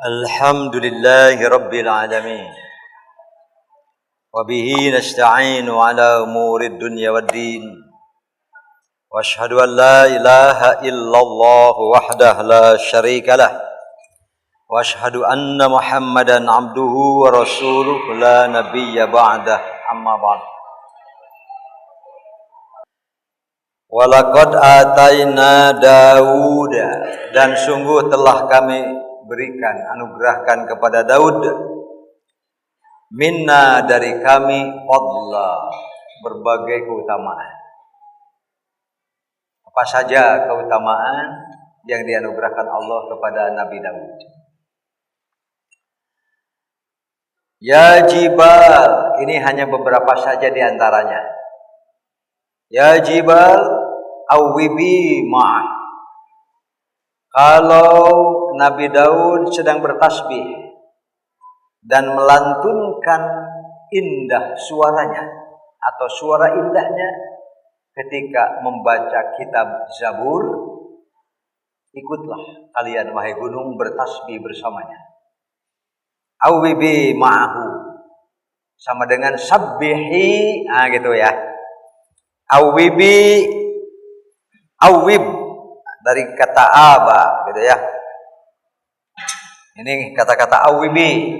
Alhamdulillahi Rabbil Alamin. Wabihi nasta'inu ala umurid dunya waddin. Wa ashhadu an la ilaha illallah wahdah la syarika lah. Wa ashhadu anna Muhammadan abduhu wa rasuluh la nabiyya ba'dah, amma ba'd. Walaqad ataina Dauda, dan sungguh telah kami berikan, anugerahkan kepada Daud minna, dari kami, fadla, berbagai keutamaan. Apa saja keutamaan yang dianugerahkan Allah kepada Nabi Daud? Ya jibal, ini hanya beberapa saja di antaranya. Ya jibal awibi ma'ah. Kalau Nabi Daud sedang bertasbih dan melantunkan indah suaranya atau suara indahnya ketika membaca kitab Zabur, ikutlah kalian wahai gunung bertasbih bersamanya. Awibi ma'ahu, sama dengan sabbihi, gitu ya. Awibi, awib dari kata aba, gitu ya. Ini kata-kata awibi.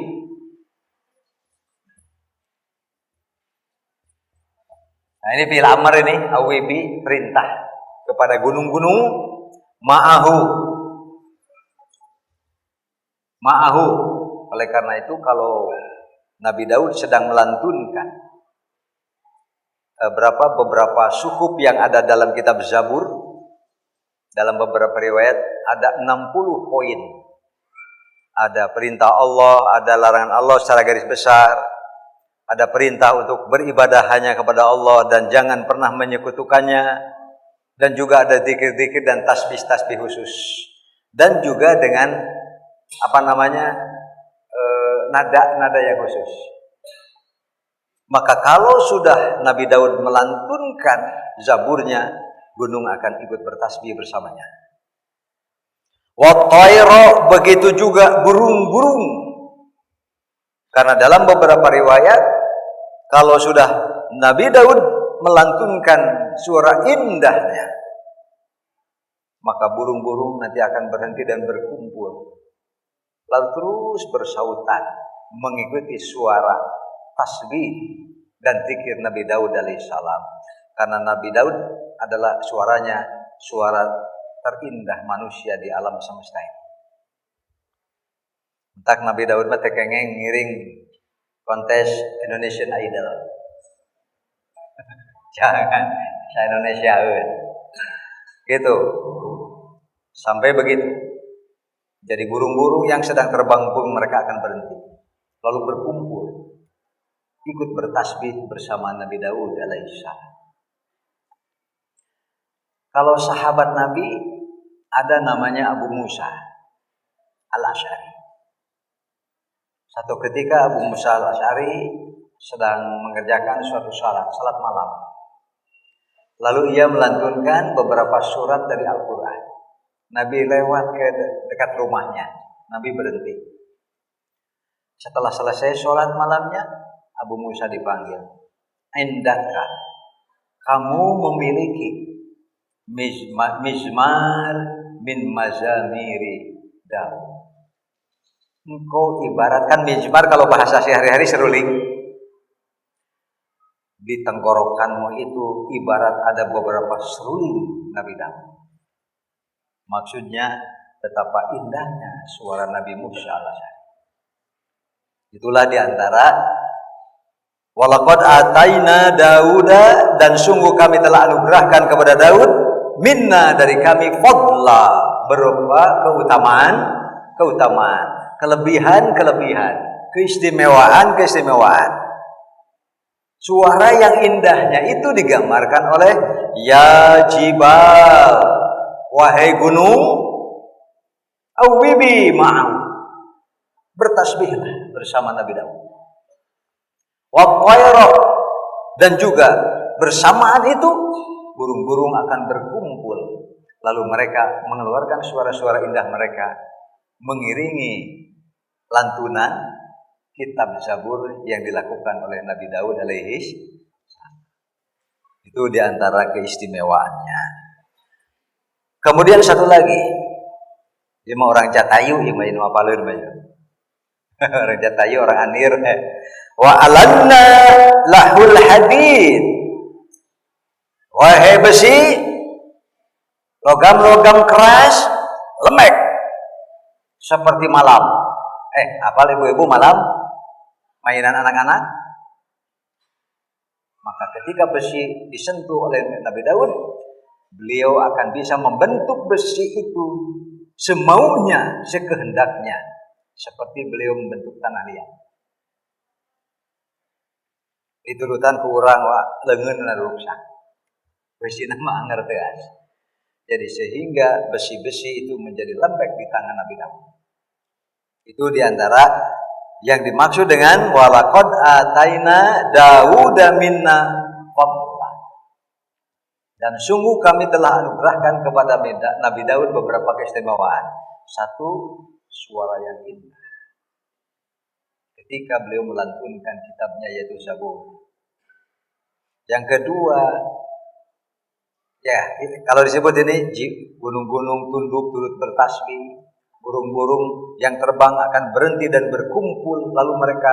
Nah, ini fi'il amr, ini awibi, perintah kepada gunung-gunung, ma'ahu. Ma'ahu. Oleh karena itu kalau Nabi Daud sedang melantunkan beberapa suhuf yang ada dalam kitab Zabur, dalam beberapa riwayat ada 60 poin. Ada perintah Allah, ada larangan Allah secara garis besar, ada perintah untuk beribadah hanya kepada Allah dan jangan pernah menyekutukannya, dan juga ada zikir-zikir dan tasbih-tasbih khusus, dan juga dengan nada-nada yang khusus. Maka kalau sudah Nabi Daud melantunkan Zaburnya, gunung akan ikut bertasbih bersamanya. Wa tayra, begitu juga burung-burung. Karena dalam beberapa riwayat, kalau sudah Nabi Daud melantunkan suara indahnya, maka burung-burung nanti akan berhenti dan berkumpul, lalu terus bersautan mengikuti suara tasbih dan zikir Nabi Daud alaihissalam. Karena Nabi Daud adalah suaranya suara terindah manusia di alam semesta ini. Entah Nabi Daud mah tekengeng ngiring kontes Indonesian Idol. Jangan, saya Indonesiaeun. Gitu. Sampai begitu. Jadi burung-burung yang sedang terbang pun mereka akan berhenti, lalu berkumpul ikut bertasbih bersama Nabi Daud alaihissalam. Kalau sahabat Nabi ada namanya Abu Musa Al-Asy'ari. Satu ketika Abu Musa Al-Asy'ari sedang mengerjakan suatu salat malam. Lalu ia melantunkan beberapa surat dari Al-Quran. Nabi lewat ke dekat rumahnya. Nabi berhenti. Setelah selesai sholat malamnya, Abu Musa dipanggil. Indaka, kamu memiliki mizmar min mazamiri Daud. Engkau ibaratkan mizmar, kalau bahasa sehari-hari seruling. Di tenggorokanmu itu ibarat ada beberapa seruling Nabi Daud. Maksudnya betapa indahnya suara Nabi Musa al-Asy'ari. Itulah diantara walaqad ataina Dauda, dan sungguh kami telah anugerahkan kepada Daud minna, dari kami, fadla, berupa keutamaan, kelebihan, keistimewaan. Suara yang indahnya itu digambarkan oleh ya jibal, wahai gunung, awibi ma'am, bertasbihlah bersama Nabi Daud. Wa tayra, dan juga bersamaan itu burung-burung akan berkumpul, lalu mereka mengeluarkan suara-suara indah mereka mengiringi lantunan kitab Zabur yang dilakukan oleh Nabi Daud alaihi. Itu diantara keistimewaannya. Kemudian satu lagi, lima orang Jatayu yang main apalun banyak. Orang Jatayu, orang Anir. Wa alanna lahul hadid. Wahai besi, logam-logam keras, lembek seperti malam. Apal ibu-ibu malam mainan anak-anak? Maka ketika besi disentuh oleh Nabi Daud, beliau akan bisa membentuk besi itu semaunya, sekehendaknya, seperti beliau membentuk tanah liat. Diturutan ku urang wa leungeun rusak. Besi nama ngerteas. Jadi sehingga besi-besi itu menjadi lembek di tangan Nabi Daud. Itu diantara yang dimaksud dengan walaqad ataina Dauda minna fadla. Dan sungguh kami telah anugerahkan kepada Nabi Daud beberapa keistimewaan. Satu, suara yang indah. Ketika beliau melantunkan kitabnya yaitu Zabur. Yang kedua, ya kalau disebut ini gunung-gunung tunduk turut bertasbih, burung-burung yang terbang akan berhenti dan berkumpul, lalu mereka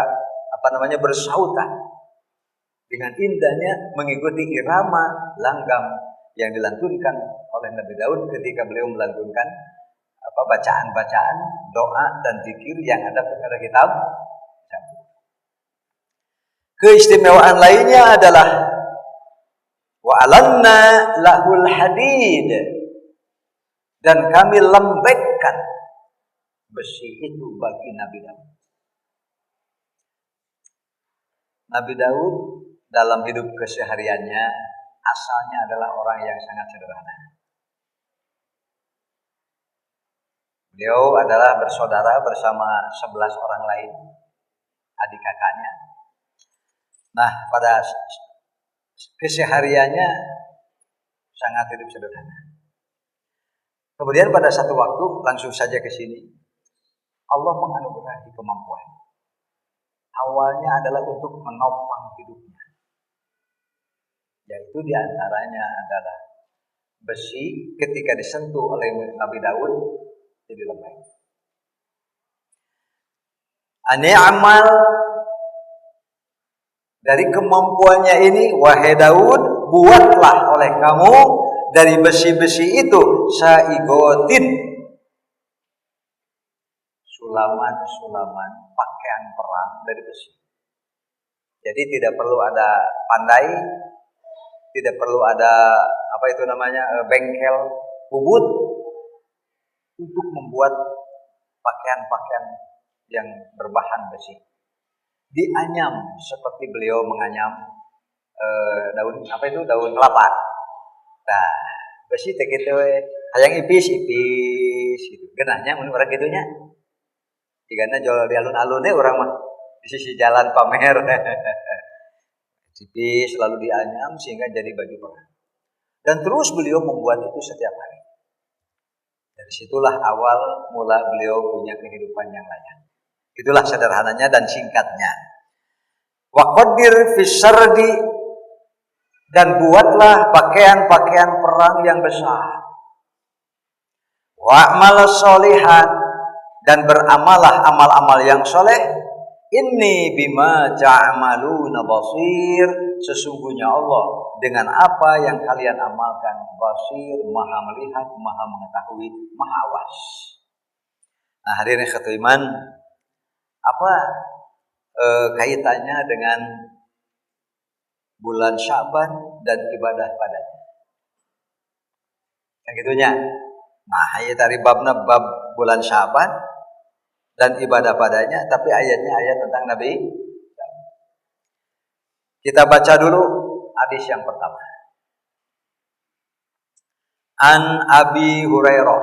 bersautan dengan indahnya mengikuti irama langgam yang dilantunkan oleh Nabi Daud ketika beliau melantunkan bacaan-bacaan, doa dan zikir yang ada pada kitab. Keistimewaan lainnya adalah wa alanna lahul hadid, dan kami lembekkan besi itu bagi Nabi Daud. Nabi Daud dalam hidup kesehariannya asalnya adalah orang yang sangat sederhana. Beliau adalah bersaudara bersama 11 orang lain, adik kakaknya. Nah, pada kesehariannya sangat hidup sederhana. Kemudian pada satu waktu langsung saja ke sini, Allah menganugerahi kemampuan. Awalnya adalah untuk menopang hidupnya. Yaitu diantaranya adalah besi ketika disentuh oleh Nabi Daud jadi lembek. Amal dari kemampuannya ini, wahai Daud, buatlah oleh kamu dari besi-besi itu saigotin, sulaman-sulaman pakaian perang dari besi. Jadi tidak perlu ada pandai, tidak perlu ada bengkel bubut untuk membuat pakaian-pakaian yang berbahan besi. Dianyam seperti beliau menganyam daun kelapa. Nah, besi teh kitu we, hayang ipis gitu. Genahnya mun urang kitunya. Digana jual di alun-alun urang mah di sisi jalan pamer. Ipis lalu dianyam sehingga jadi baju perang. Dan terus beliau membuat itu setiap hari. Dari situlah awal mula beliau punya kehidupan yang layak. Itulah sederhananya dan singkatnya. Wa qaddir fis sardi, dan buatlah pakaian-pakaian perang yang besar. Wa amal sholihan, dan beramalah amal-amal yang soleh. Inni bima ta'maluna basir, sesungguhnya Allah dengan apa yang kalian amalkan basir, maha melihat, maha mengetahui, maha awas. Nah, hadirin ikhwatul iman, apa kaitannya dengan bulan Sya'ban dan ibadah padanya? Yang gitunya. Nah, ayat dari bab bulan Sya'ban dan ibadah padanya, tapi ayatnya ayat tentang Nabi. Kita baca dulu hadis yang pertama. An Abi Hurairah,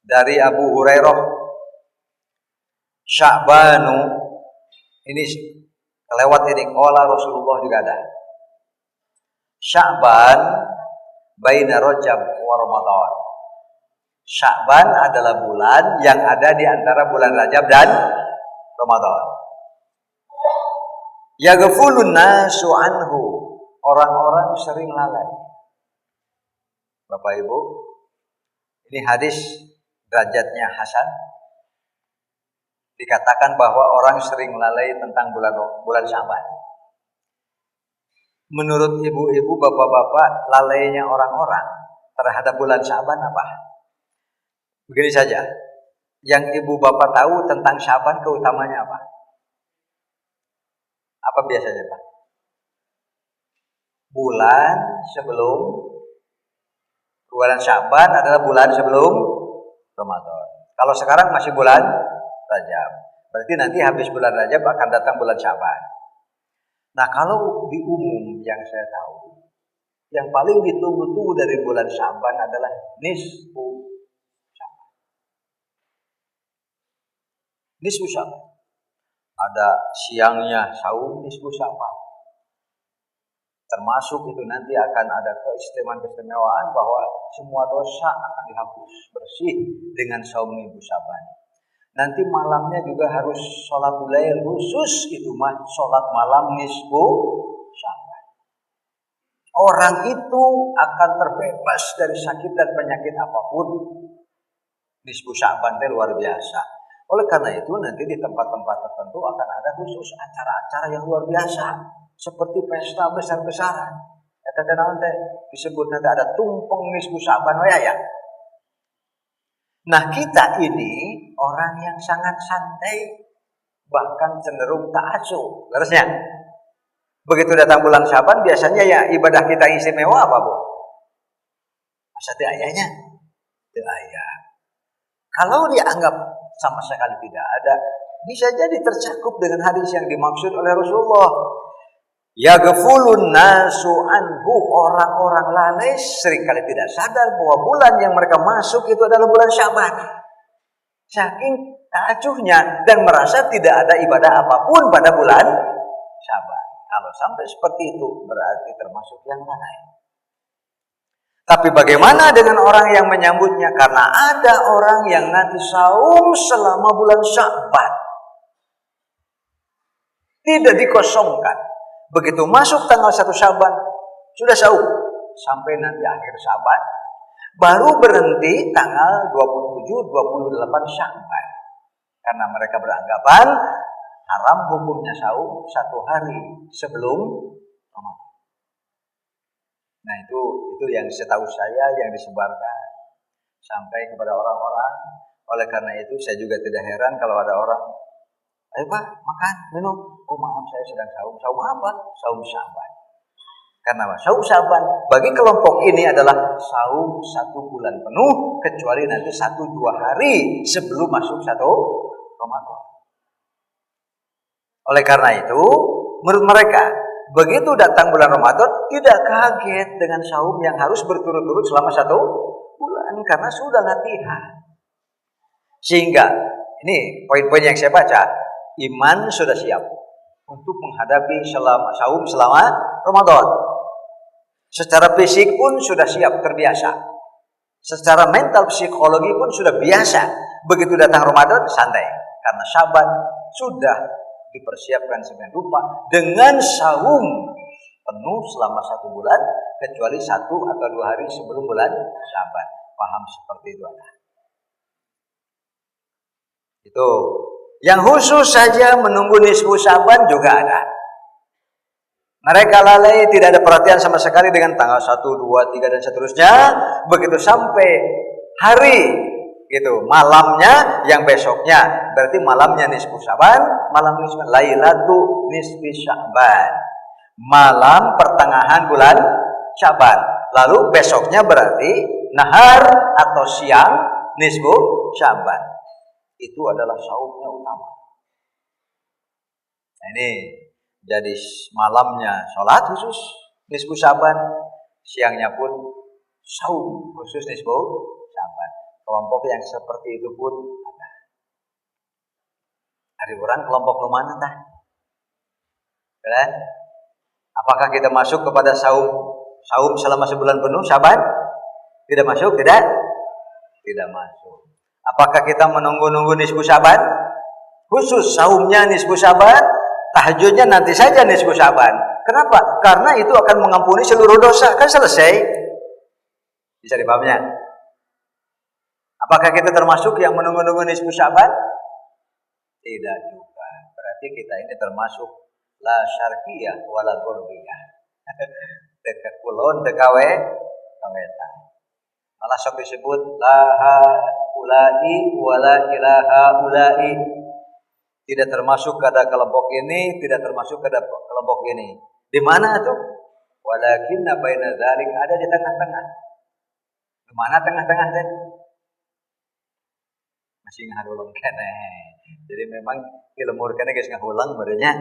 dari Abu Hurairah, Sya'banu, ini kelewat ini, qala Rasulullah juga ada. Sya'ban baina Rajab wa Ramadan. Sya'ban adalah bulan yang ada di antara bulan Rajab dan Ramadan. Yaghfulun nasu anhu. Orang-orang sering lalai. Bapak Ibu, ini hadis derajatnya hasan. Dikatakan bahwa orang sering lalai tentang bulan Sya'ban. Menurut ibu-ibu, bapak-bapak, lalainya orang-orang terhadap bulan Sya'ban apa? Begini saja. Yang ibu bapak tahu tentang Sya'ban keutamanya apa? Apa biasanya, Pak? Bulan Sya'ban adalah bulan sebelum Ramadan. Kalau sekarang masih bulan Rajab. Berarti nanti habis bulan Rajab akan datang bulan Sya'ban. Nah, kalau di umum yang saya tahu, yang paling ditunggu-tunggu dari bulan Sya'ban adalah nisfu Sya'ban. Nisfu Sya'ban. Ada siangnya saum nisfu Sya'ban. Termasuk itu nanti akan ada keistimewaan bahwa semua dosa akan dihapus bersih dengan saum nisfu Sya'ban. Nanti malamnya juga harus sholatul lail khusus, itu mah sholat malam nisfu Sya'ban. Orang itu akan terbebas dari sakit dan penyakit apapun. Nisfu Sya'ban itu luar biasa. Oleh karena itu nanti di tempat-tempat tertentu akan ada khusus acara-acara yang luar biasa, seperti pesta besar-besaran. Eta teh naon teh disebut nanti ada tumpeng nisfu Sya'ban ya. Nah, kita ini orang yang sangat santai, bahkan cenderung ta'assub. Terusnya, begitu datang bulan Sya'ban biasanya ya ibadah kita istimewa apa, Bu? Masa teu ayahnya? Teu ayah. Kalau dianggap sama sekali tidak ada, bisa jadi tercakup dengan hadis yang dimaksud oleh Rasulullah. Yaghfulun nasu anhu, orang-orang lalai seringkali tidak sadar bahwa bulan yang mereka masuk itu adalah bulan Sya'ban. Saking acuhnya dan merasa tidak ada ibadah apapun pada bulan Sya'ban. Kalau sampai seperti itu berarti termasuk yang lalai. Tapi bagaimana dengan orang yang menyambutnya? Karena ada orang yang nanti saum selama bulan Sya'ban, tidak dikosongkan. Begitu masuk tanggal 1 Sya'ban, sudah saum sampai nanti akhir Sya'ban. Baru berhenti tanggal 27-28 Sya'ban. Karena mereka beranggapan haram hukumnya saum 1 hari sebelum Ramadan. Nah, itu yang setahu saya yang disebarkan sampai kepada orang-orang. Oleh karena itu saya juga tidak heran kalau ada orang, ayo Pak, makan, minum. Oh maaf, saya sedang saum. Saum apa? Saum Sya'ban. Karena saum Sya'ban bagi kelompok ini adalah saum 1 bulan penuh, kecuali nanti 1-2 hari sebelum masuk 1 Ramadan. Oleh karena itu, menurut mereka, begitu datang bulan Ramadan, tidak kaget dengan saum yang harus berturut-turut selama 1 bulan, karena sudah latihan. Sehingga, ini poin-poin yang saya baca, iman sudah siap untuk menghadapi saum selama Ramadan. Secara fisik pun sudah siap, terbiasa. Secara mental psikologi pun sudah biasa. Begitu datang Ramadan, santai. Karena Sya'ban sudah dipersiapkan sedemikian rupa dengan saum penuh selama 1 bulan, kecuali 1 atau 2 hari sebelum bulan Sya'ban. Paham seperti itu ada. Itu yang khusus saja menunggu nisfu Sya'ban juga ada. Mereka lalai, tidak ada perhatian sama sekali dengan tanggal 1, 2, 3 dan seterusnya. Begitu sampai hari gitu, malamnya yang besoknya, berarti malamnya nisfu Sya'ban, malam nisfu Lailatu nisfi Sya'ban. Malam pertengahan bulan Sya'ban. Lalu besoknya berarti nahar atau siang nisfu Sya'ban. Itu adalah saumnya utama. Nah, ini jadi malamnya sholat khusus nisfu Sya'ban, siangnya pun saum khusus nisfu Sya'ban. Kelompok yang seperti itu pun ada. Hari orang kelompok mana tah? Dan apakah kita masuk kepada saum selama sebulan penuh Sya'ban? Tidak masuk, tidak masuk. Apakah kita menunggu-nunggu nisfu Sya'ban? Khusus saumnya nisfu Syaban, tahajudnya nanti saja nisfu Syaban. Kenapa? Karena itu akan mengampuni seluruh dosa. Kan selesai. Bisa dipahaminya? Apakah kita termasuk yang menunggu-nunggu nisfu Syaban? Tidak juga. Berarti kita ini termasuk la syarqiyah wala gharbiyah. Dekat kulon dekawe kawetan. Malah sok disebut laha ulai wala ilaha ulai. Tidak termasuk pada kelompok ini, tidak termasuk pada kelompok ini. Di mana tuh? Walakinna baina dzalik, ada di tengah-tengah. Di mana tengah-tengah teh? Masih ngahulang kene. Jadi memang ilmu kene geus ngahulang merenya.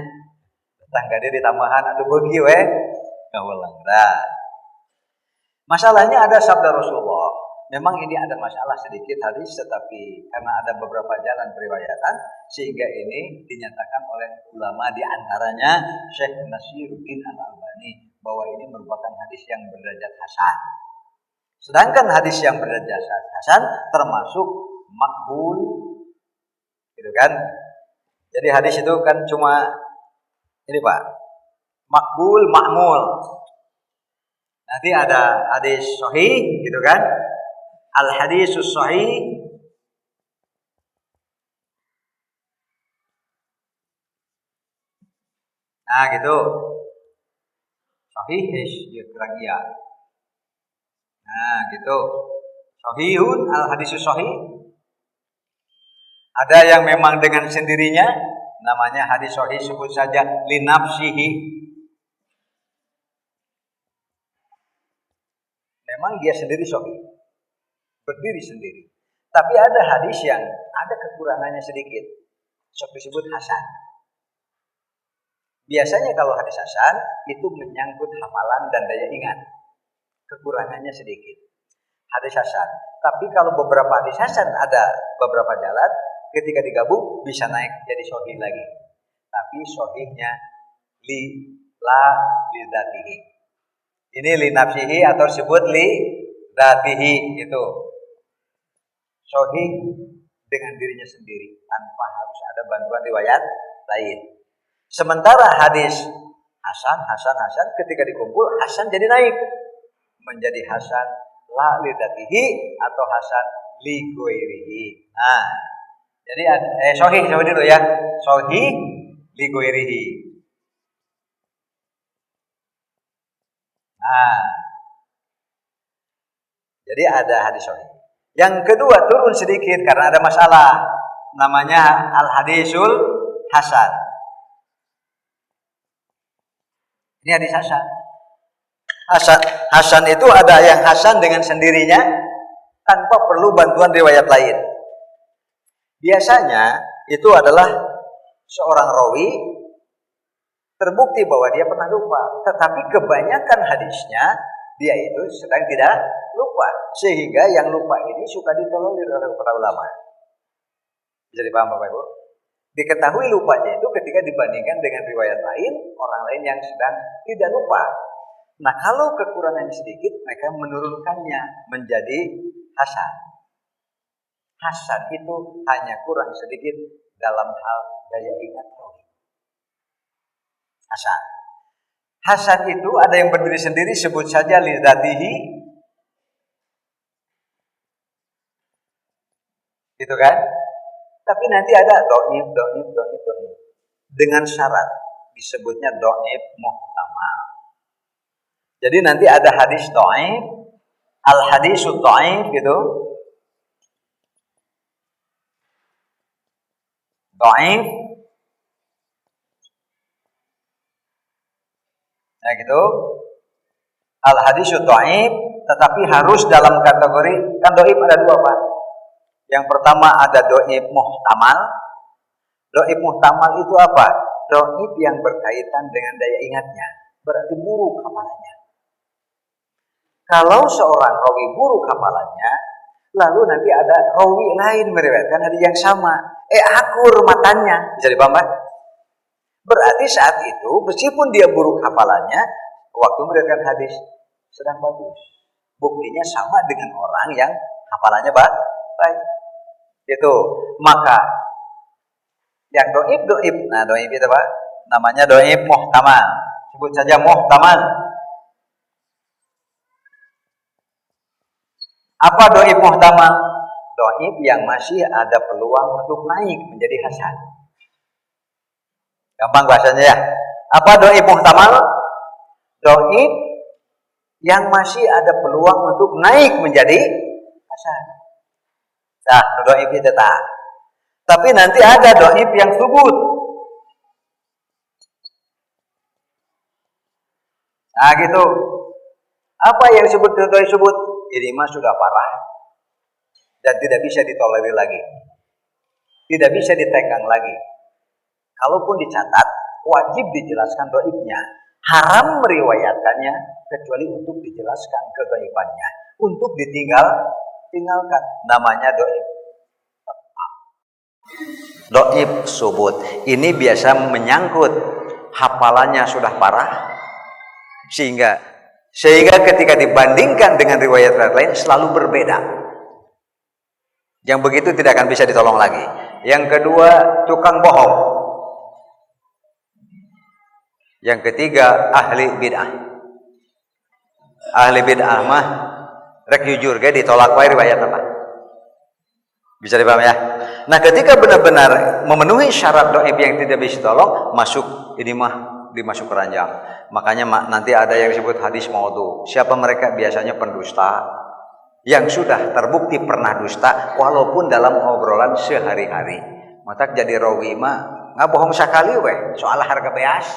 Tangga dia ditambahan atau beuki we ngahulang. Nah. Masalahnya ada sabda Rasulullah. Memang ini ada masalah sedikit hadis, tetapi karena ada beberapa jalan periwayatan sehingga ini dinyatakan oleh ulama, di antaranya Syekh Nasiruddin Al-Albani, bahwa ini merupakan hadis yang berderajat hasan. Sedangkan hadis yang berderajat hasan termasuk makbul, gitu kan? Jadi hadis itu kan cuma ini Pak, makbul, ma'mul. Nanti ada hadis sahih, gitu kan? Al-hadisus sahih, nah gitu, sahih ya kurang iya. Nah gitu, sahihun al-hadisus sahih. Ada yang memang dengan sendirinya, namanya hadis sahih, sebut saja linafsihi. Memang dia sendiri sahih, berdiri sendiri. Tapi ada hadis yang ada kekurangannya sedikit, sok disebut hasan. Biasanya kalau hadis hasan itu menyangkut hafalan dan daya ingat, kekurangannya sedikit. Hadis hasan. Tapi kalau beberapa hadis hasan ada beberapa jalan, ketika digabung bisa naik jadi sahih lagi. Tapi sahihnya li dzatihi. Ini li nafsihi atau disebut li dzatihi itu. Sahih dengan dirinya sendiri tanpa harus ada bantuan riwayat lain. Sementara hadis hasan ketika dikumpul hasan jadi naik menjadi hasan la li dzatihi atau hasan li ghairihi. Nah, jadi sahih dulu ya. Sahih li ghairihi. Nah, jadi ada hadis sahih. Yang kedua turun sedikit karena ada masalah, namanya al-hadisul hasan. Ini hadis hasan. Hasan itu ada yang hasan dengan sendirinya tanpa perlu bantuan riwayat lain. Biasanya itu adalah seorang rawi terbukti bahwa dia pernah lupa, tetapi kebanyakan hadisnya dia itu sedang tidak lupa, sehingga yang lupa ini suka ditolerir oleh para ulama. Bisa dipaham Bapak Ibu? Diketahui lupanya itu ketika dibandingkan dengan riwayat lain, orang lain yang sedang tidak lupa. Nah, kalau kekurangannya sedikit, mereka menurunkannya menjadi hasan. Hasan itu hanya kurang sedikit dalam hal daya ingat rawi. Hasan. Hasan itu ada yang berdiri sendiri, sebut saja li dzatihi. Gitu kan? Tapi nanti ada dhaif. Dengan syarat disebutnya dhaif muhtamal. Jadi nanti ada hadis dhaif, al-hadisut dhaif gitu. Dhaif. Nah gitu. Al-hadisut dhaif, tetapi harus dalam kategori, kan dhaif ada dua Pak. Yang pertama ada dhaif muhtamal. Dhaif muhtamal itu apa? Dhaif yang berkaitan dengan daya ingatnya, berarti buruk hafalannya. Kalau seorang rawi buruk hafalannya, lalu nanti ada rawi lain meriwayatkan hadis yang sama, akur matanya, bisa dipaham? Berarti saat itu meskipun dia buruk hafalannya, waktu meriwayatkan hadis sedang bagus. Buktinya sama dengan orang yang hafalannya baik. Itu maka Yang doib. Nah, doib itu apa? Namanya doib muhtamal. Sebut saja muhtamal. Apa doib muhtamal? Doib yang masih ada peluang untuk naik menjadi hasan. Gampang bahasanya ya. Apa doib muhtamal? Doib yang masih ada peluang untuk naik menjadi hasan. Nah, doib itu tak. Tapi nanti ada doib yang subut. Nah gitu. Apa yang disebut doib subut? Ini mah sudah parah dan tidak bisa ditolerir lagi, tidak bisa ditenggang lagi. Kalaupun dicatat, wajib dijelaskan doibnya. Haram meriwayatkannya kecuali untuk dijelaskan kedoibannya, untuk tinggalkan. Namanya doib. Doib subut. Ini biasa menyangkut hafalannya sudah parah, sehingga ketika dibandingkan dengan riwayat-riwayat lain selalu berbeda. Yang begitu tidak akan bisa ditolong lagi. Yang kedua, tukang bohong. Yang ketiga, ahli bid'ah. Ahli bid'ah mah rek jujur ge ditolak wae riwayat apa. Bisa dipaham ya? Nah, ketika benar-benar memenuhi syarat doib yang tidak bisa ditolong, masuk ini mah dimasuk keranjang. Makanya nanti ada yang disebut hadis maudhu. Siapa mereka? Biasanya pendusta yang sudah terbukti pernah dusta walaupun dalam obrolan sehari-hari. Maka jadi rawi mah ngabohong sekali weh soal harga beas.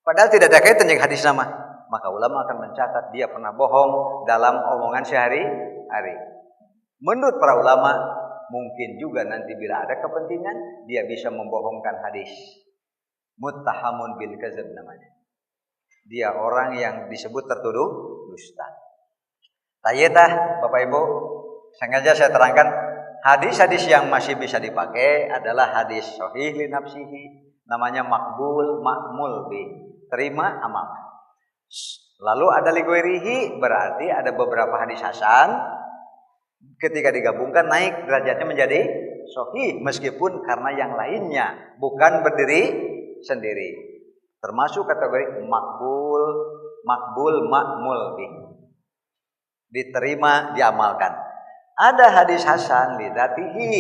Padahal tidak ada kaitan dengan hadis nama. Maka ulama akan mencatat dia pernah bohong dalam omongan sehari-hari. Menurut para ulama, mungkin juga nanti bila ada kepentingan dia bisa membohongkan hadis. Muttahamun bil kadzab namanya. Dia orang yang disebut tertuduh dusta. Tayetah Bapak Ibu, sengaja saya terangkan hadis-hadis yang masih bisa dipakai adalah hadis sahih li nafsihi, namanya makbul makmul bi, terima amal. Lalu ada li ghairihi, berarti ada beberapa hadis hasan ketika digabungkan naik derajatnya menjadi sahih meskipun karena yang lainnya bukan berdiri sendiri, termasuk kategori makbul makmul bi, diterima diamalkan. Ada hadis hasan lidzatihi,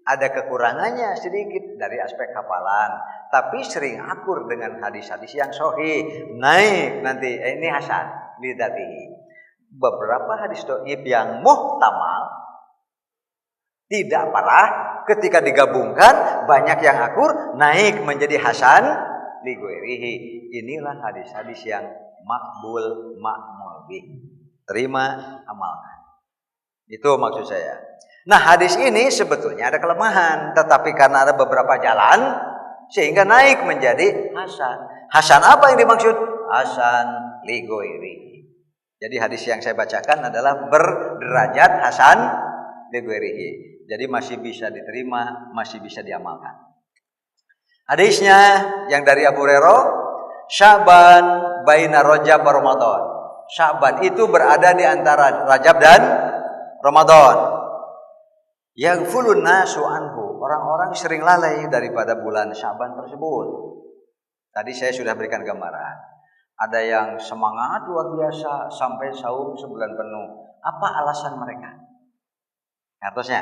ada kekurangannya sedikit dari aspek hafalan, tapi sering akur dengan hadis-hadis yang sahih, naik nanti ini hasan lidzatihi. Beberapa hadis dhaif yang muhtamal tidak parah, ketika digabungkan banyak yang akur, naik menjadi hasan li ghairihi. Inilah hadis-hadis yang makbul makmul bih, terima amalkan. Itu maksud saya. Nah, hadis ini sebetulnya ada kelemahan, tetapi karena ada beberapa jalan sehingga naik menjadi hasan. Hasan apa yang dimaksud? Hasan li ghairihi. Jadi hadis yang saya bacakan adalah berderajat hasan li ghairihi. Jadi masih bisa diterima, masih bisa diamalkan. Hadisnya yang dari Abu Hurairah, Sya'ban baina Rajab wa Ramadan. Sya'ban itu berada di antara Rajab dan Ramadan. Yaghfulun nasu anhu. Orang-orang sering lalai daripada bulan Sya'ban tersebut. Tadi saya sudah berikan gambaran. Ada yang semangat luar biasa sampai saum sebulan penuh. Apa alasan mereka? Atasnya,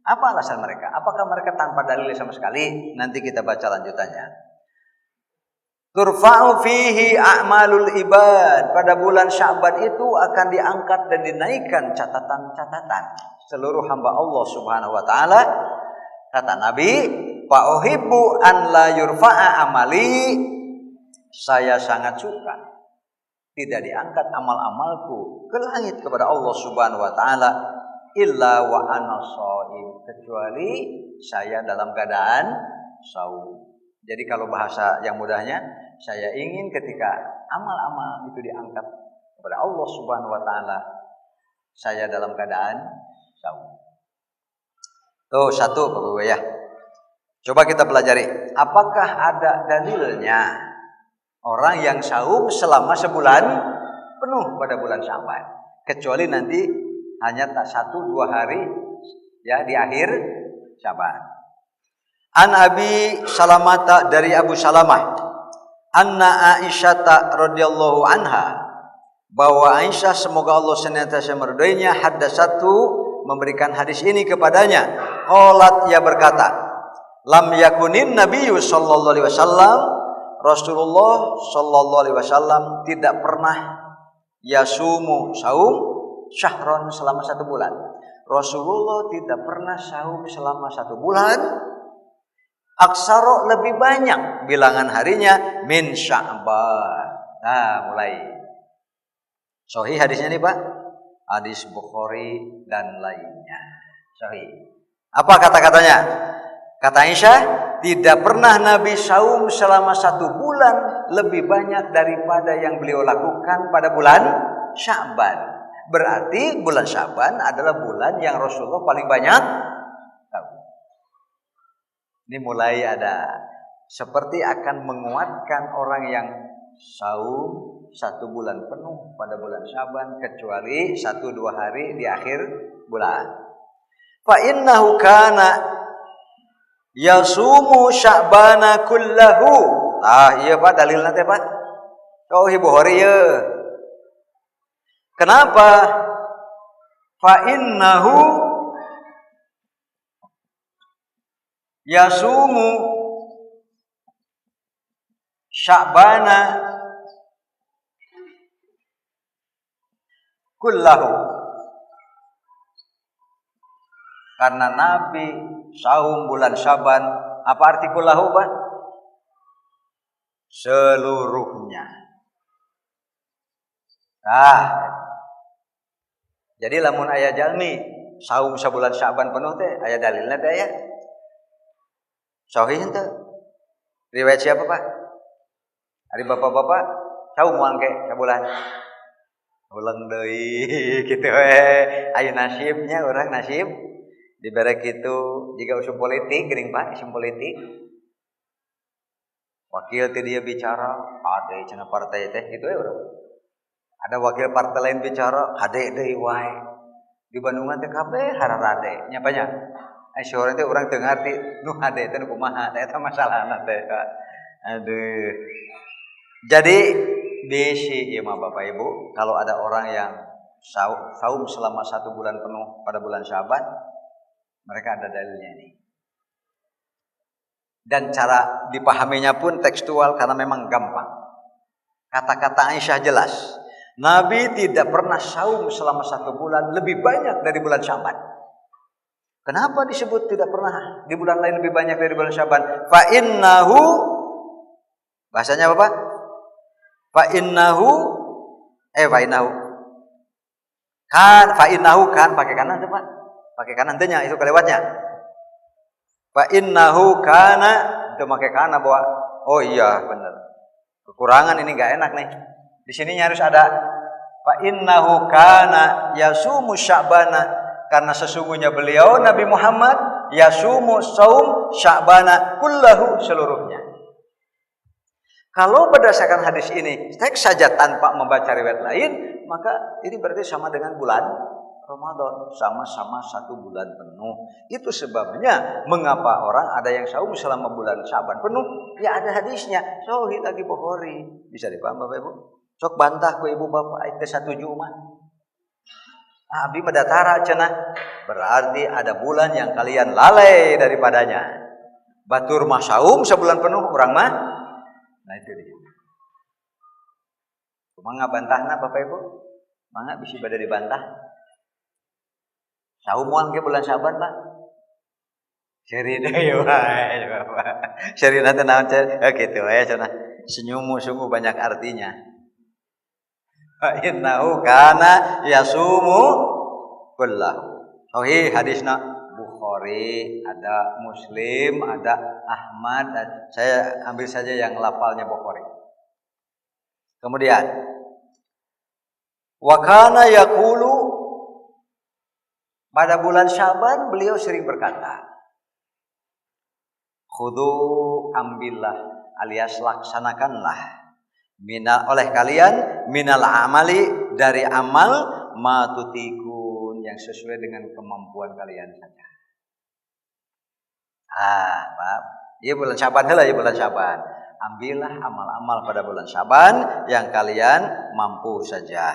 apa alasan mereka? Apakah mereka tanpa dalil sama sekali? Nanti kita baca lanjutannya. Turfa'u fihi a'malul ibad. Pada bulan Sya'ban itu akan diangkat dan dinaikkan catatan-catatan seluruh hamba Allah Subhanahu wa taala. Kata Nabi, "Fa uhibbu an la yurfa'a amali." Saya sangat suka tidak diangkat amal-amalku ke langit kepada Allah Subhanahu wa taala illa wa ana shaim, kecuali saya dalam keadaan saum. Jadi kalau bahasa yang mudahnya, saya ingin ketika amal-amal itu diangkat kepada Allah Subhanahu wa taala, saya dalam keadaan saum. Tuh satu Bapak-Ibu ya. Coba kita pelajari, apakah ada dalilnya orang yang saum selama sebulan penuh pada bulan Sya'ban, kecuali nanti hanya 1-2 hari ya di akhir Sya'ban. An Abi Salamata, dari Abu Salamah, anna Aisyata radhiyallahu anha, bahwa Aisyah semoga Allah senantiasa meridainya, haddatsatu, memberikan hadis ini kepadanya. Qalat, ia berkata, lam yakunin nabiyyu sallallahu alaihi wasallam, Rasulullah sallallahu alaihi wasallam tidak pernah yasumu, saum, syahron, selama 1 bulan. Rasulullah tidak pernah saum selama 1 bulan, aksaro, lebih banyak bilangan harinya, min Sya'ban. Nah, mulai sahih hadisnya nih Pak, hadis Bukhari dan lainnya sahih. Apa kata-katanya? Kata Aisyah, tidak pernah Nabi saum selama 1 bulan lebih banyak daripada yang beliau lakukan pada bulan Sya'ban. Berarti bulan Sya'ban adalah bulan yang Rasulullah paling banyak saum. Ini mulai ada seperti akan menguatkan orang yang saum 1 bulan penuh pada bulan Sya'ban, kecuali 1-2 hari di akhir bulan. Fa innahu kana yasumu Sya'bana kullahu. Iya Pak, dalilnya teh Pak. Oh Bukhari ya. Kenapa? Fa innahu yasumu Sya'bana kullahu. Karena Nabi saum bulan Sya'ban. Apa arti kullahu Pak? Seluruhnya. Jadi lamun aya jalmi saum sabulan Sya'ban penuh teh aya dalilna teh aya. Sahih teh. Riwayat siapa Pak? Ari bapak-bapak saum moal ke sabulan. Ulang deui kitu we. Aya nasibnya orang nasib dibere kitu jika usum politik geuning Pak, usum politik. Wakil teh dia bicara, ade cenah partai teh kitu we urang. Ada wakil partai lain bicara, hade deui wae. Di Bandungan teh kabeh hararade, nyapanya? Sore teh urang teu ngarti nu hade teh nu kumaha, teh eta masalahna teh. Aduh. Jadi bisi ya mah Bapak Ibu, kalau ada orang yang saum selama 1 bulan penuh pada bulan Sya'ban, mereka ada dalilnya ini. Dan cara dipahaminya pun tekstual karena memang gampang. Kata-kata Aisyah jelas. Nabi tidak pernah saum selama 1 bulan lebih banyak dari bulan Sya'ban. Kenapa disebut tidak pernah di bulan lain lebih banyak dari bulan Sya'ban? Fa innahu, bahasanya apa Pak? Fa innahu kan pakai kanan tuh Pak. Pakai kanan tanya itu kelewatnya. Fa innahu kana itu pakai kanan bahwa oh iya benar. Kekurangan ini enggak enak nih. Di sini harus ada fa innahu kana yasumu Sya'bana, karena sesungguhnya beliau Nabi Muhammad yasumu saum Sya'bana kullahu, seluruhnya. Kalau berdasarkan hadis ini teks saja tanpa membaca riwayat lain, maka ini berarti sama dengan bulan Ramadan, sama-sama 1 bulan penuh. Itu sebabnya mengapa orang ada yang saum selama bulan Sya'ban penuh, ya ada hadisnya. Sahih lagi Bukhari. Bisa dipaham Bapak Ibu? Sok bantah ku ibu bapak itu 1 mah. Abi medatara cenah. Berarti ada bulan yang kalian lalai daripadanya. Batur mah saum sebulan penuh, urang mah. Nah itu dia. Kumaha bantahna Bapak Ibu? Mangga bisi bade dibantah. Saum moal ke bulan Sya'ban, Pak. Seri deui wae Bapak. Seri nanti naon kitu wae cenah. Senyummu sungguh banyak artinya. Fa innahu kana yasumu kullahu. Sahih hadisna Bukhari, ada Muslim, ada Ahmad. Saya ambil saja yang lafalnya Bukhari. Kemudian wa kana yaqulu, pada bulan Sya'ban beliau sering berkata, khudu, ambillah alias laksanakanlah oleh kalian minal amali, dari amal matutikun, yang sesuai dengan kemampuan kalian saja. Paham? Iya bulan Syaban heula ya bulan Syaban. Ambillah amal-amal pada bulan Syaban yang kalian mampu saja.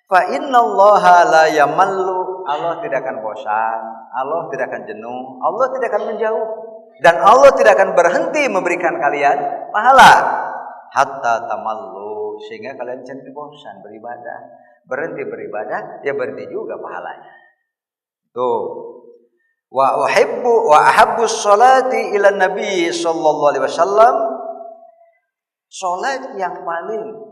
Fa innallaha la yamallu, Allah tidak akan bosan, Allah tidak akan jenuh, Allah tidak akan menjauh, dan Allah tidak akan berhenti memberikan kalian pahala hatta tamallu, sehingga kalian jangan bosan beribadah. Berhenti beribadah ya berhenti juga pahalanya. Tuh. Wa ahabbu sholati ila nabi sallallahu alaihi wasallam, salat yang paling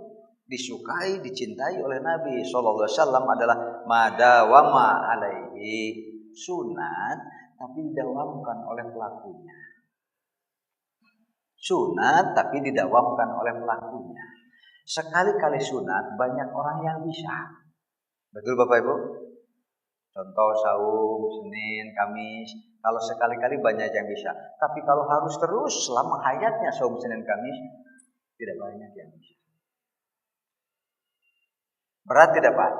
disukai, dicintai oleh Nabi sallallahu alaihi wasallam adalah madawama alaihi, sunat tapi didawamkan oleh pelakunya. Sunat tapi didawamkan oleh pelakunya. Sekali-kali sunat banyak orang yang bisa. Betul Bapak Ibu? Contoh saum, Senin, Kamis. Kalau sekali-kali banyak yang bisa. Tapi kalau harus terus selama hayatnya saum, Senin, Kamis, tidak banyak yang bisa. Berat tidak Pak?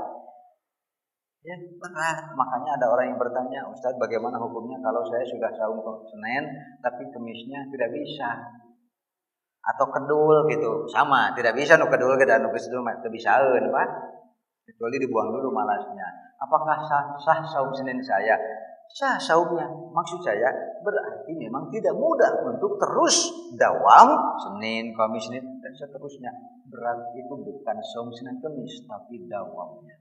Ya berat. Makanya ada orang yang bertanya, Ustaz bagaimana hukumnya kalau saya sudah saum Senin tapi Kamisnya tidak bisa? Atau kedul gitu. Sama, tidak bisa nu kedul ke dan nu kedul teu bisaeun Pak. Kecuali dibuang dulu malasnya. Apakah sah saum Senin saya? Sah saumnya. Maksud saya berarti memang tidak mudah untuk terus dawam Senin, Kamis, Senin dan seterusnya. Berarti itu bukan saum Senin Kamis tapi dawamnya.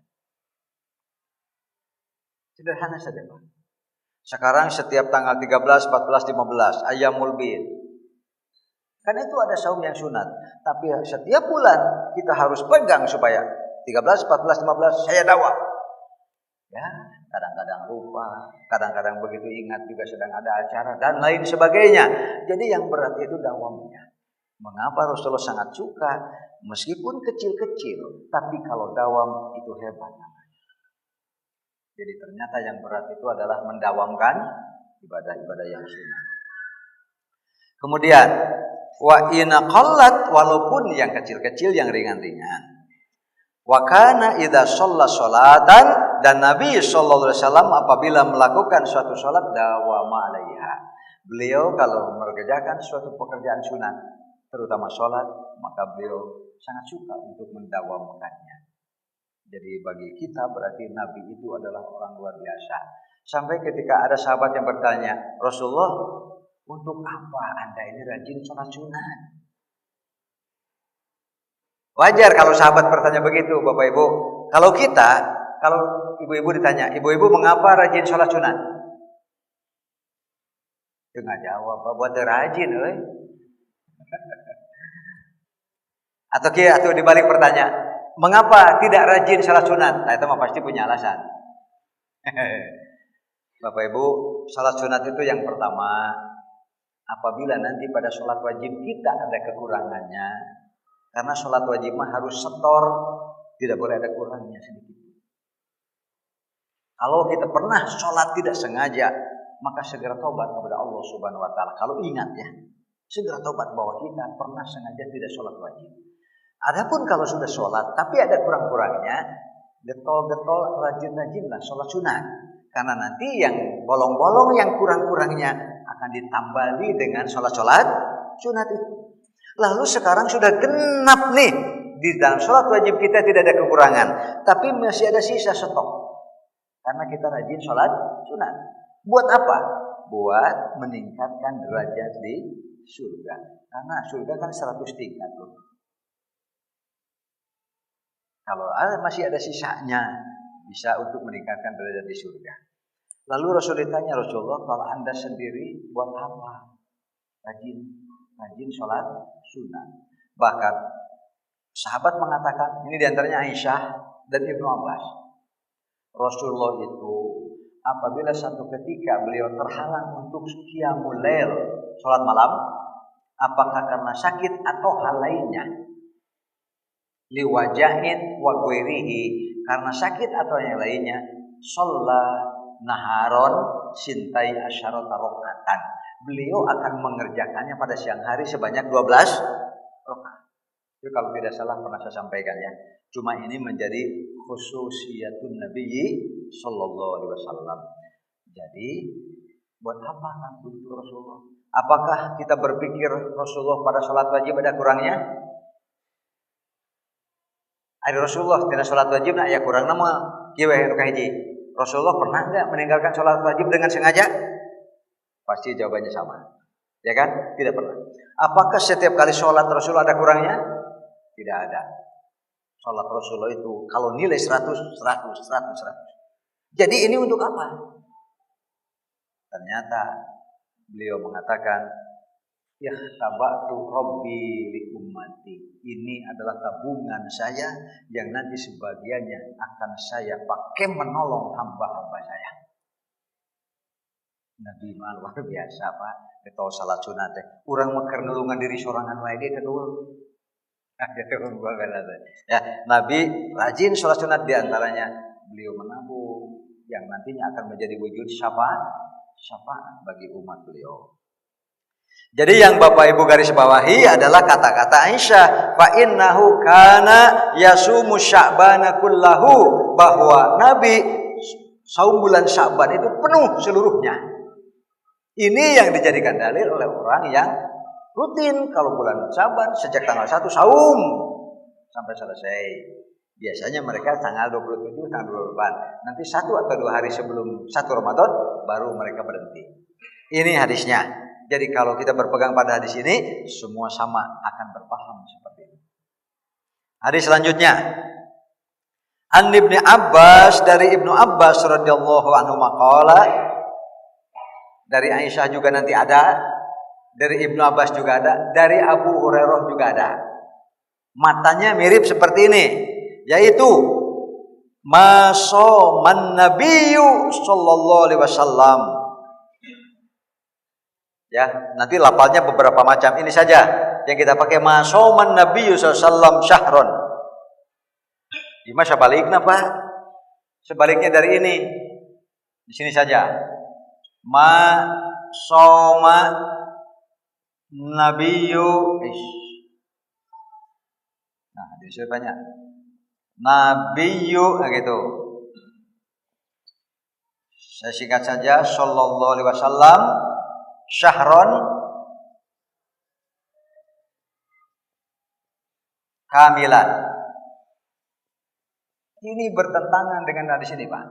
Sederhana saja Pak. Sekarang setiap tanggal 13, 14, 15 Ayyamul Bid. Kan itu ada saum yang sunat, tapi setiap bulan kita harus pegang supaya 13, 14, 15 saya dawam. Ya, kadang-kadang lupa, kadang-kadang begitu ingat juga sedang ada acara dan lain sebagainya. Jadi yang berat itu dawamnya. Mengapa Rasulullah sangat suka? Meskipun kecil-kecil, tapi kalau dawam itu hebat. Jadi ternyata yang berat itu adalah mendawamkan ibadah-ibadah yang sunat. Kemudian wa ina qallat, walaupun yang kecil-kecil, yang ringan-ringan. Wa kana idza shalla sholatan, dan Nabi sallallahu alaihi wasallam apabila melakukan suatu salat dawama alaiha. Beliau kalau mengerjakan suatu pekerjaan sunat, terutama salat, maka beliau sangat suka untuk mendawamkannya. Jadi bagi kita berarti Nabi itu adalah orang luar biasa. Sampai ketika ada sahabat yang bertanya, Rasulullah, untuk apa Anda ini rajin sholat sunat? Wajar kalau sahabat bertanya begitu, Bapak Ibu. Kalau kita, kalau ibu-ibu ditanya, ibu-ibu mengapa rajin sholat sunat? Itu nggak jawab, buat rajin, Atau dibalik pertanyaan, mengapa tidak rajin sholat sunat? Nah itu mah pasti punya alasan. Bapak Ibu, sholat sunat itu yang pertama, apabila nanti pada sholat wajib kita ada kekurangannya, karena sholat wajib mah harus setor, tidak boleh ada kurangnya sedikit. Kalau kita pernah sholat tidak sengaja, maka segera tobat kepada Allah Subhanahu Wa Taala. Kalau ingat ya, segera tobat bahwa kita pernah sengaja tidak sholat wajib. Adapun kalau sudah sholat tapi ada kurang-kurangnya, getol-getol, rajin-rajinlah sholat sunat. Karena nanti yang bolong-bolong, yang kurang-kurangnya akan ditambali dengan sholat-sholat sunat itu. Lalu sekarang sudah genap nih, di dalam sholat wajib kita tidak ada kekurangan, tapi masih ada sisa stok. Karena kita rajin sholat sunat. Buat apa? Buat meningkatkan derajat di surga. Karena surga kan 100 tingkat tuh. Kalau masih ada sisanya, bisa untuk meningkatkan derajat di surga. Lalu Rasul ditanya, Rasulullah, kalau Anda sendiri buat apa? Rajin sholat sunat. Bahkan sahabat mengatakan, ini diantaranya Aisyah dan Ibnu Abbas. Rasulullah itu apabila satu ketika beliau terhalang untuk qiyamul lail, sholat malam, apakah karena sakit atau hal lainnya, liwajahin wa ghairihi, karena sakit atau yang lainnya, shalla naharon sintai asyarata rakaatan, beliau akan mengerjakannya pada siang hari sebanyak 12 rakaat. Itu kalau tidak salah pernah saya sampaikan ya. Cuma ini menjadi khususiyatun Nabi sallallahu alaihi wasallam. Jadi Buat apa ngaku itu Rasulullah? Apakah kita berpikir Rasulullah pada sholat wajib ada kurangnya? Ada Rasulullah tidak sholat wajib, nah ya kurang nama. Kieu hiji. Rasulullah pernah enggak meninggalkan sholat wajib dengan sengaja? Pasti jawabannya sama. Ya kan? Tidak pernah. Apakah setiap kali sholat Rasulullah ada kurangnya? Tidak ada. Sholat Rasulullah itu kalau nilai 100. Jadi ini untuk apa? Ternyata beliau mengatakan, "Yahtabatu Rabbi li ummati." Ini adalah tabungan saya yang nanti sebagiannya akan saya pakai menolong hamba-hamba saya. Nabi mah luar biasa Pak. Kita salat sunat teh. Urang mekar nulungan diri sorangan wae ge kedua. Ya, Nabi rajin sholat sunat, diantaranya beliau menabung yang nantinya akan menjadi wujud syafaat bagi umat beliau. Jadi yang Bapak Ibu garis bawahi adalah kata-kata Aisyah, fa innahu kana yasumu sya'bana kullahu, bahwa Nabi saum bulan Sya'ban itu penuh seluruhnya. Ini yang dijadikan dalil oleh orang yang rutin kalau bulan Sya'ban sejak tanggal 1 saum sampai selesai. Biasanya mereka tanggal 27, tanggal 28. Nanti 1 atau 2 hari sebelum 1 Ramadan baru mereka berhenti. Ini hadisnya. Jadi kalau kita berpegang pada hadis ini, semua sama akan berpaham seperti ini. Hadis selanjutnya. An Ibnu Abbas, dari Ibnu Abbas radhiyallahu anhu maqala, dari Aisyah juga nanti ada, dari Ibnu Abbas juga ada, dari Abu Hurairah juga ada. Matanya mirip seperti ini, yaitu masoman nabiyyu sallallahu alaihi wasallam. Ya, nanti lafalnya beberapa macam. Ini saja yang kita pakai, masoman nabiyyu sallallahu alaihi wasallam syahron. Gimana sebaliknya Pak? Sebaliknya dari ini. Di sini saja. Masoma nabiyyu. Nah, disuruh banyak. Nabiyyu gitu. Saya singkat saja, sallallahu alaihi wasallam syahron kamilan. Ini bertentangan dengan hadis ini, Pak.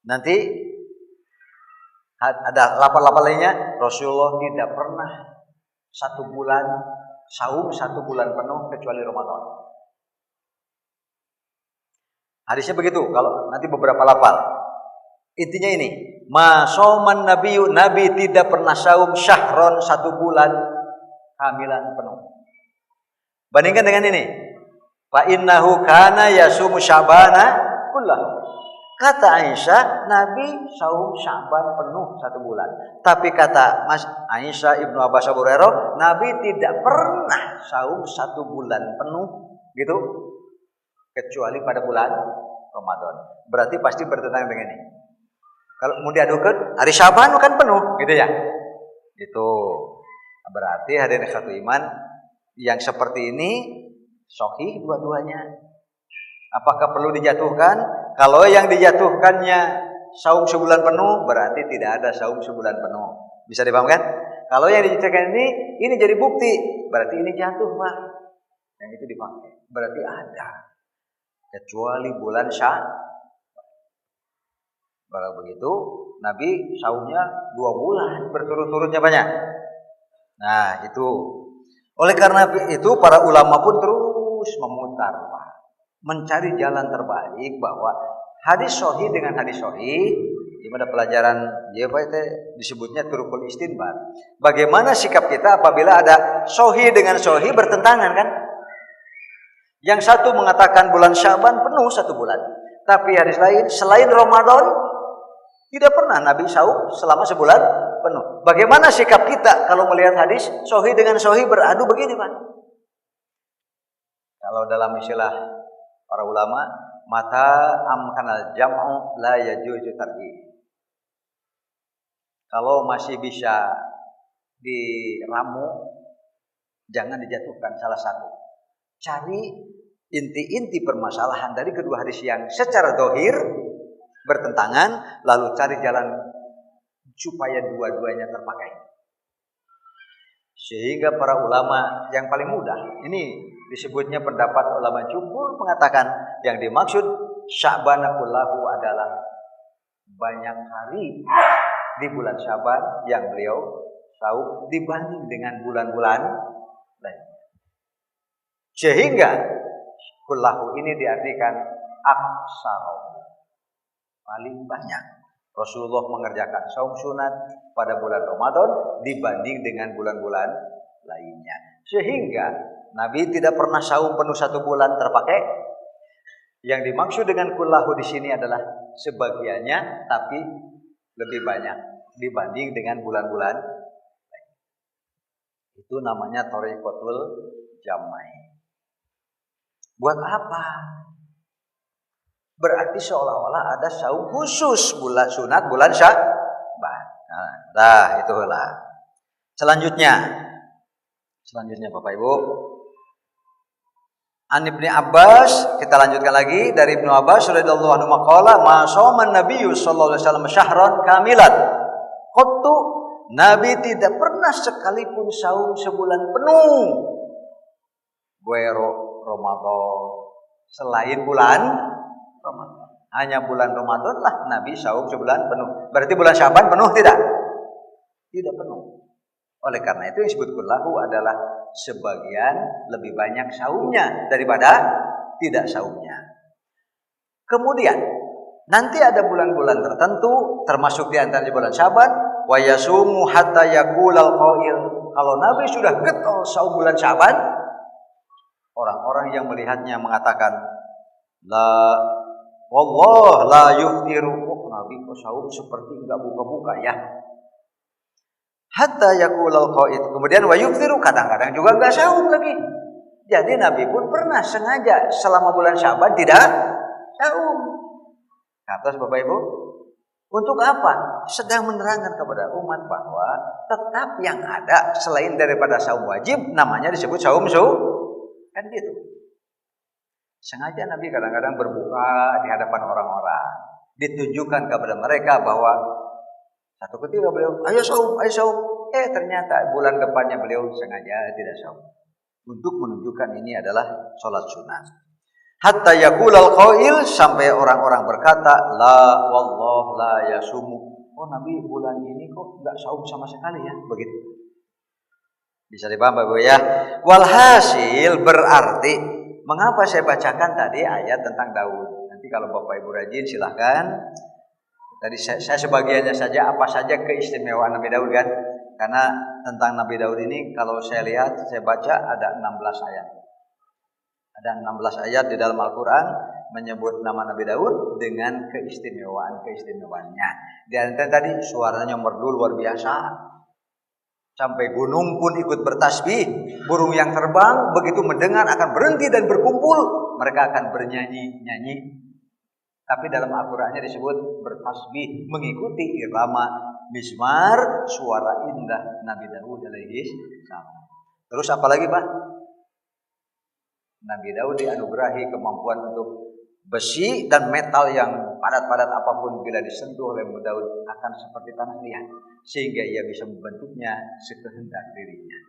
Nanti ada lafal-lafal lainnya. Rasulullah tidak pernah 1 bulan saum 1 bulan penuh kecuali Ramadan. Hadisnya begitu. Kalau nanti beberapa lafal. Intinya ini, masoman nabiyyu, Nabi tidak pernah saum syahron 1 bulan kamilan penuh. Bandingkan dengan ini, fa innahu kana yasumu sya'bana kullahu. Kata Aisyah, Nabi saum Sya'ban penuh 1 bulan. Tapi kata Mas Aisyah, Ibnu Abbas, Abu Hurairah, Nabi tidak pernah saum 1 bulan penuh, gitu, kecuali pada bulan Ramadan. Berarti pasti bertentangan dengan ini. Kalau mau diadukan, hari Sya'ban kan penuh, gitu ya. Itu berarti hadirin satu iman yang seperti ini sahih dua-duanya. Apakah perlu dijatuhkan? Kalau yang dijatuhkannya saum sebulan penuh, berarti tidak ada saum sebulan penuh. Bisa dipahamkan? Kalau yang dijatuhkan ini jadi bukti, berarti ini jatuh, Pak. Yang itu dipakai, berarti ada. Kecuali bulan Sya'ban. Kalau begitu, Nabi saumnya 2 bulan berturut-turutnya banyak. Nah, itu. Oleh karena itu, para ulama pun terus memutar, Pak, mencari jalan terbaik bahwa hadis sahih dengan hadis sahih. Gimana pelajaran disebutnya turukul istinbat. Bagaimana sikap kita apabila ada sahih dengan sahih bertentangan, kan? Yang satu mengatakan bulan Sya'ban penuh 1 bulan, tapi hadis lain selain Ramadan tidak pernah Nabi saum selama sebulan penuh. Bagaimana sikap kita kalau melihat hadis sahih dengan sahih beradu begini, Pak? Kalau dalam istilah para ulama, mata amkanal jam'u la yajuzu tarjih. Kalau masih bisa diramu, jangan dijatuhkan salah satu. Cari inti-inti permasalahan dari kedua hadis yang secara zahir bertentangan, lalu cari jalan supaya dua-duanya terpakai. Sehingga para ulama yang paling mudah, ini disebutnya pendapat ulama jumhur mengatakan yang dimaksud Sya'ban kullahu adalah banyak hari di bulan Sya'ban yang beliau saum dibanding dengan bulan-bulan lain. Sehingga kullahu ini diartikan aksar, paling banyak. Rasulullah mengerjakan saum sunat pada bulan Ramadan dibanding dengan bulan-bulan lainnya. Sehingga Nabi tidak pernah saum penuh satu bulan terpakai. Yang dimaksud dengan kullahu di sini adalah sebagiannya, tapi lebih banyak dibanding dengan bulan-bulan lain. Itu namanya thariqatul jamai. Buat apa? Berarti seolah-olah ada saum khusus bulan sunat bulan Sya'ban. Nah, itulah. Selanjutnya Bapak Ibu. An Ibnu Abbas, kita lanjutkan lagi dari Ibnu Abbas radhiyallahu anhu maqala ma shauman nabiyyu sallallahu alaihi wasallam syahran kamilan. Qattu, Nabi tidak pernah sekalipun saum sebulan penuh. Guero Ramadan, selain bulan Ramadan. Hanya bulan Ramadan lah Nabi saum sebulan penuh. Berarti bulan Sya'ban penuh tidak? Tidak penuh. Oleh karena itu yang disebut kullahu adalah sebagian lebih banyak saumnya daripada tidak saumnya. Kemudian nanti ada bulan-bulan tertentu termasuk di antaranya bulan Sya'ban wa yasumu hatta yaqulal qail. Kalau Nabi sudah getol saum bulan Sya'ban, orang-orang yang melihatnya mengatakan la wallah la yuftiru. Nabi kok saum seperti enggak buka-buka ya. Hatta yaqulal qaid. Kemudian wa yuftiru, kadang-kadang juga enggak saum lagi. Jadi Nabi pun pernah sengaja selama bulan Sya'ban tidak saum. Kata Bapak Ibu, untuk apa? Sedang menerangkan kepada umat bahwa tetap yang ada selain daripada saum wajib namanya disebut saum kan gitu. Sengaja Nabi kadang-kadang berbuka di hadapan orang-orang, ditunjukkan kepada mereka bahwa satu ketika beliau, ayo saum. Ternyata bulan depannya beliau sengaja tidak saum. Untuk menunjukkan ini adalah sholat sunat. Hatta yaqulal qail, sampai orang-orang berkata, la wallah la yasumu. Oh Nabi bulan ini kok enggak saum sama sekali ya, begitu. Bisa dipaham Bapak ya? Walhasil berarti, mengapa saya bacakan tadi ayat tentang Daud? Nanti kalau Bapak Ibu rajin silahkan. Tadi saya sebagiannya saja, apa saja keistimewaan Nabi Daud kan? Karena tentang Nabi Daud ini kalau saya lihat, saya baca ada 16 ayat. Ada 16 ayat di dalam Al-Quran menyebut nama Nabi Daud dengan keistimewaan-keistimewaannya. Di antara tadi suaranya merdu luar biasa. Sampai gunung pun ikut bertasbih. Burung yang terbang begitu mendengar akan berhenti dan berkumpul. Mereka akan bernyanyi-nyanyi. Tapi dalam Al-Qurannya disebut bertasbih, mengikuti irama mizmar, suara indah Nabi Daud alaihi salam. Terus apalagi Pak? Nabi Daud dianugerahi kemampuan untuk besi dan metal yang padat-padat apapun bila disentuh oleh Nabi Daud akan seperti tanah liat, sehingga ia bisa membentuknya sekehendak dirinya.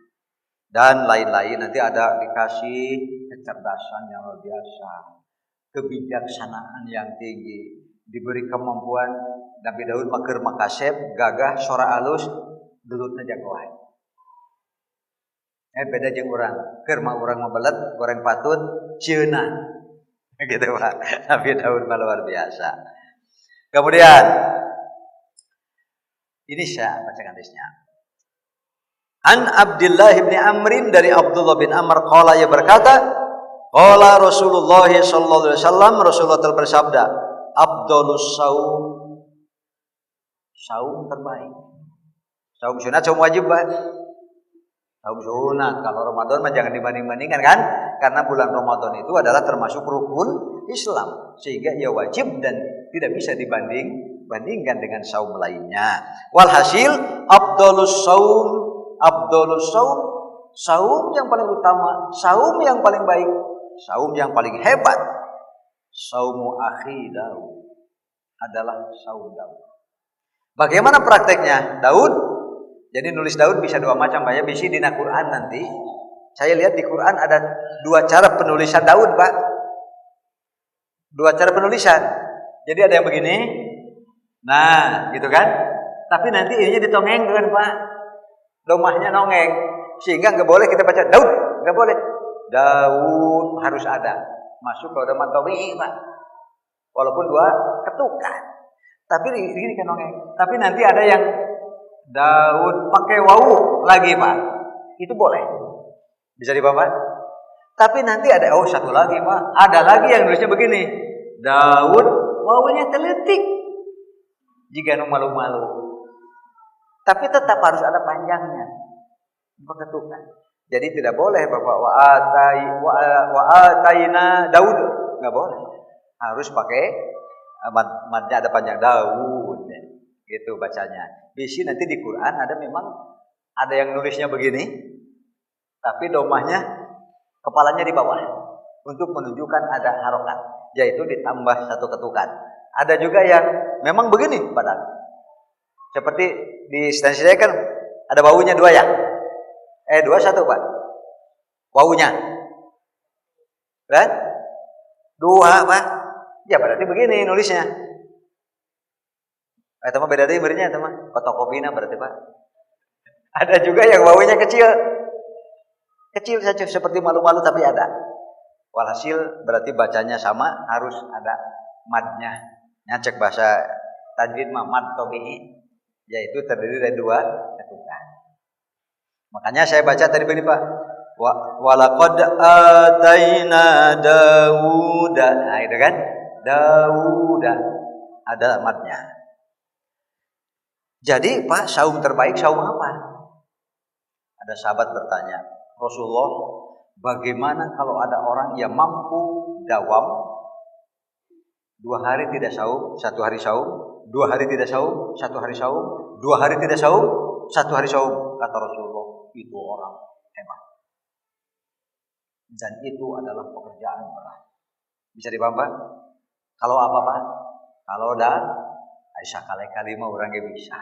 Dan lain-lain, nanti ada dikasih kecerdasan yang luar biasa, kebijaksanaan yang tinggi, diberi kemampuan Nabi Daud maker makasep, gagah, suara alus, gelutna jagoan. Beda jeung urang, keur mah urang mabelet, goreng patut, cieuna. Gitu Pak. Nabi Daud mah luar biasa. Kemudian ini saya bacakan hadisnya. An Abdullah bin Amrin, dari Abdullah bin Amr qala, ia berkata, qala Rasulullah sallallahu alaihi wasallam, Rasulullah telah bersabda, afdhalus saum, saum terbaik. Saum sunat, saum wajib, Pak. Saum sunat, kalau Ramadan mah jangan dibanding-bandingkan kan? Karena bulan Ramadan itu adalah termasuk rukun Islam, sehingga ia wajib dan tidak bisa dibandingkan dengan saum lainnya. Walhasil afdhalus saum, saum yang paling utama, saum yang paling baik, saum yang paling hebat, saumu akhi Daud, adalah saum Daud. Bagaimana prakteknya Daud? Jadi nulis Daud bisa dua macam, Pak ya. Bisi di Quran nanti. Saya lihat di Quran ada dua cara penulisan Daud, Pak. Dua cara penulisan. Jadi ada yang begini. Nah, gitu kan? Tapi nanti ininya ditongengkan, Pak. Domahnya nongeng. Sehingga nggak boleh kita baca Daud, nggak boleh. Daud harus ada. Masuk ke domah tabi'i, Pak. Walaupun dua ketukan. Tapi ini kan nongeng. Tapi nanti ada yang Daud pakai wawu lagi, Pak. Itu boleh. Bisa dibaca. Tapi nanti ada satu lagi, Pak. Ada lagi yang nulisnya begini. Daud wawunya teletik. Jika malu-malu. Tapi tetap harus ada panjangnya. Ketukan. Jadi tidak boleh Bapak wa ataina Daud. Enggak boleh. Harus pakai madnya ada panjang Daud. Gitu bacanya. Bisi nanti di Quran ada memang ada yang nulisnya begini. Tapi domahnya kepalanya di bawah. Untuk menunjukkan ada harokat. Yaitu ditambah satu ketukan. Ada juga yang memang begini padahal. Seperti di stansi saya kan ada baunya dua ya. Dua satu Pak. Wawunya. Kan? Dua Pak. Ya berarti begini nulisnya. Teman beda deh berinya teman. Fotokopina berarti Pak. Ada juga yang wawunya kecil. Kecil saja seperti malu-malu tapi ada. Walhasil berarti bacanya sama harus ada madnya. Cek bahasa tajwid mad tabi'i. Yaitu terdiri dari dua ketukan. Makanya saya baca tadi begini Pak. Walaqad ataina Dauda. Nah itu kan. Dauda. Ada madnya. Jadi Pak, saum terbaik saum apa? Ada sahabat bertanya, Rasulullah, bagaimana kalau ada orang yang mampu dawam 2 hari tidak saum, 1 hari saum, 2 hari tidak saum, 1 hari saum, 2 hari tidak saum, 1 hari saum. Kata Rasulullah, itu orang hebat. Dan itu adalah pekerjaan berat. Bisa dipaham Pak? Kalau apa Pak? Kalau Aisyah kali-kali mah orang gak bisa.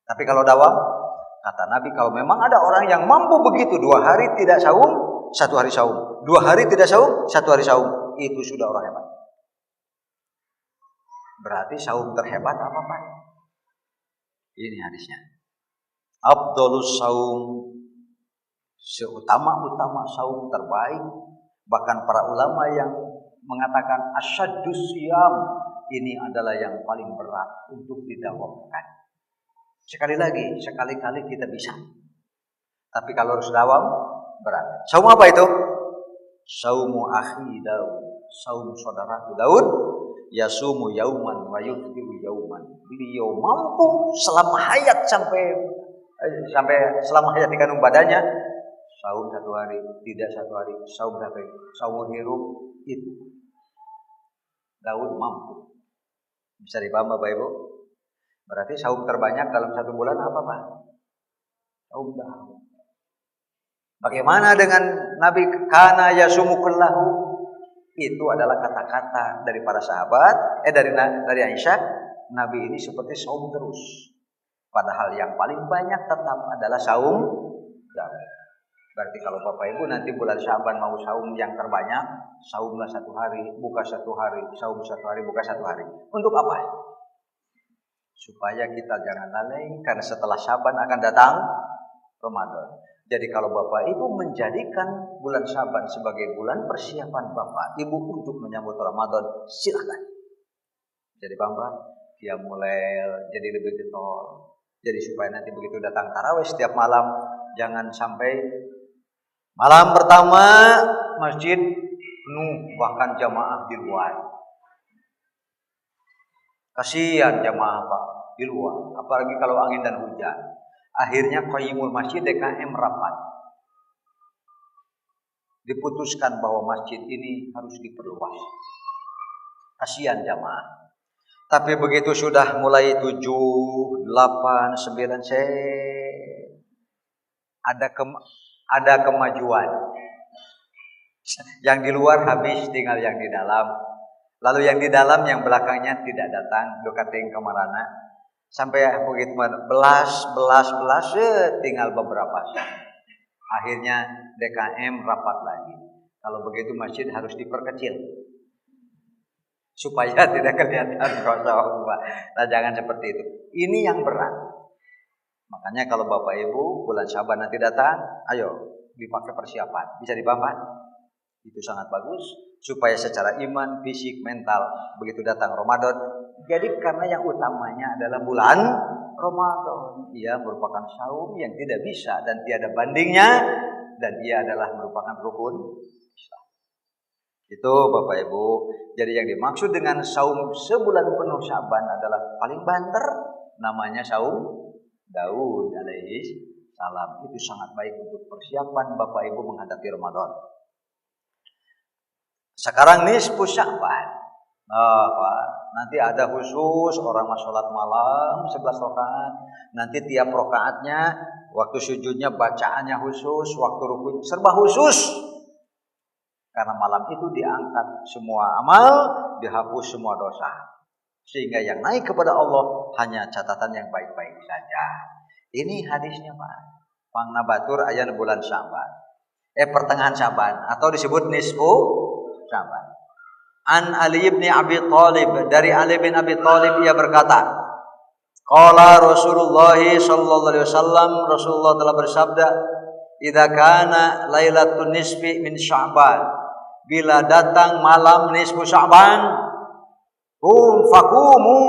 Tapi kalau dawam, kata Nabi, kalau memang ada orang yang mampu begitu 2 hari tidak saum, 1 hari saum, 2 hari tidak saum, 1 hari saum, itu sudah orang hebat. Berarti saum terhebat apa Pak? Ini hadisnya. Afdhalus saum, seutama-utama saum terbaik. Bahkan para ulama yang mengatakan asyaddus siyam, ini adalah yang paling berat untuk didawamkan. Sekali lagi, sekali-kali kita bisa. Tapi kalau harus dawam, berat. Saum apa itu? Saumu akhi Daud, saum saudaraku Daud. Yasumu yauman wa yuftiru yauman. Beliau mampu selama hayat sampai selama hayat di kandung badannya saum 1 hari, tidak 1 hari, saum 1 hari, saum hirup itu. Daud mampu. Bisa dipaham Bapak Ibu? Berarti saum terbanyak dalam 1 bulan apa Pak? Saum Daud. Bagaimana dengan Nabi kana yasumu kullahu? Itu adalah kata-kata dari para sahabat, dari Aisyah, Nabi ini seperti saum terus. Padahal yang paling banyak tetap adalah saum Daud. Berarti kalau Bapak Ibu nanti bulan Syaban mau saum yang terbanyak, saumlah 1 hari, buka 1 hari, saum 1 hari, buka 1 hari. Untuk apa? Supaya kita jangan lalai, karena setelah Syaban akan datang Ramadan. Jadi kalau Bapak Ibu menjadikan bulan Syaban sebagai bulan persiapan Bapak Ibu untuk menyambut Ramadan, silakan. Jadi Bapak, dia mulai jadi lebih getol. Jadi supaya nanti begitu datang tarawih setiap malam, jangan sampai malam pertama masjid penuh, bahkan jamaah di luar. Kasihan jamaah Pak di luar, apalagi kalau angin dan hujan. Akhirnya qayyimul masjid DKM rapat. Diputuskan bahwa masjid ini harus diperluas. Kasihan jamaah. Tapi begitu sudah mulai 7, 8, 9 ada kemajuan. Yang di luar habis, tinggal yang di dalam. Lalu yang di dalam, yang belakangnya tidak datang, dokating kemarana. Sampai begitu belas, tinggal beberapa saat. Akhirnya DKM rapat lagi. Kalau begitu masjid harus diperkecil supaya tidak kelihatan kosong. Nah, jangan seperti itu. Ini yang berat. Makanya kalau Bapak Ibu bulan Syaban nanti datang, ayo dipakai persiapan. Bisa dipahami? Itu sangat bagus supaya secara iman, fisik, mental begitu datang Ramadan. Jadi karena yang utamanya adalah bulan Ramadan, ia merupakan saum yang tidak bisa dan tiada bandingnya, dan ia adalah merupakan rukun Islam. Itu Bapak Ibu. Jadi yang dimaksud dengan saum sebulan penuh Syaban adalah paling banter, namanya saum Daud alaihi salam. Itu sangat baik untuk persiapan Bapak Ibu menghadapi Ramadan. Sekarang nisfu Sya'ban. Nanti ada khusus orang sholat malam 11 rakaat. Nanti tiap rakaatnya waktu sujudnya bacaannya khusus, waktu rukunya serba khusus. Karena malam itu diangkat semua amal, dihapus semua dosa. Sehingga yang naik kepada Allah hanya catatan yang baik-baik saja. Ini hadisnya Pak. Pangnabatur ayat bulan Sya'ban. Pertengahan Sya'ban atau disebut nisfu Sya'ban. An Ali bin Abi Thalib, dari Ali bin Abi Thalib ia berkata, qala Rasulullah sallallahu alaihi wasallam, Rasulullah telah bersabda, idza kana lailatul nisfi min Sya'ban, bila datang malam nisfu Sya'ban, faqumu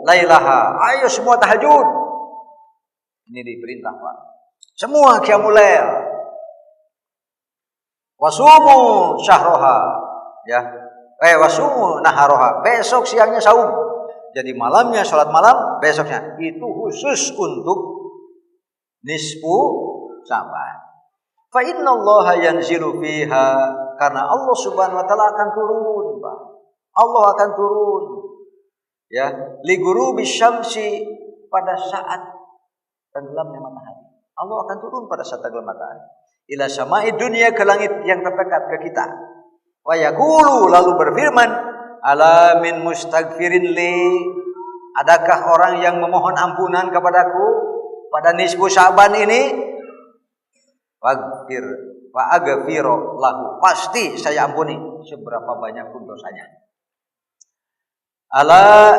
lailaha, ayo semua tahajud. Ini diperintah Pak. Semua qiyamul lail. Wasumu syahroha, ya. Wasumu naharoha, besok siangnya saum. Jadi malamnya salat malam, besoknya itu khusus untuk nisfu Sya'ban. Fa innallaha yanzilu fiha, karena Allah Subhanahu wa taala akan turun, Pak. Allah akan turun. Ya, li ghurubi syamsi, pada saat tenggelamnya matahari. Allah akan turun pada saat tenggelam matahari. Ila sama'i dunia, ke langit yang terdekat ke kita. Wa yaqulu, lalu berfirman, ala min mustaghfirin li, adakah orang yang memohon ampunan kepadaku pada nisfu Sya'ban ini? Waghfir wa aghfiru lahu, pasti saya ampuni seberapa banyak pun dosanya. Ala